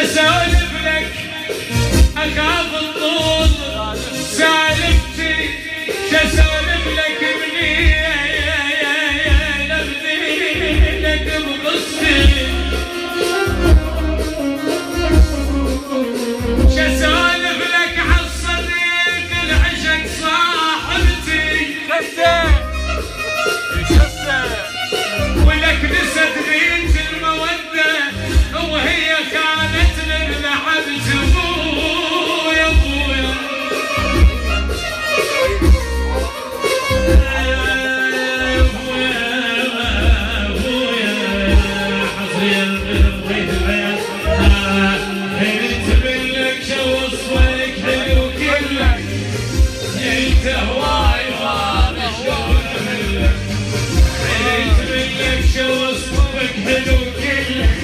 اسولف لك اخاف الطول سالفتي شسولف لك مني نبني لك بقصتي شسولف لك عالصديق العشق صاحبتي ولك نسد بيت المودة وهي كانت للعب ابويا ابويا ابويا حصريا بغيت البيت هيت منك شو وصفك حلو كلك انت هواي وانا شلون اهلك هيت منك شو وصفك حلو كلك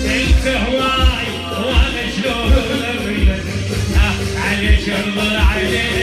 انت هواي وانا شلون اهلك عليك انظر عليك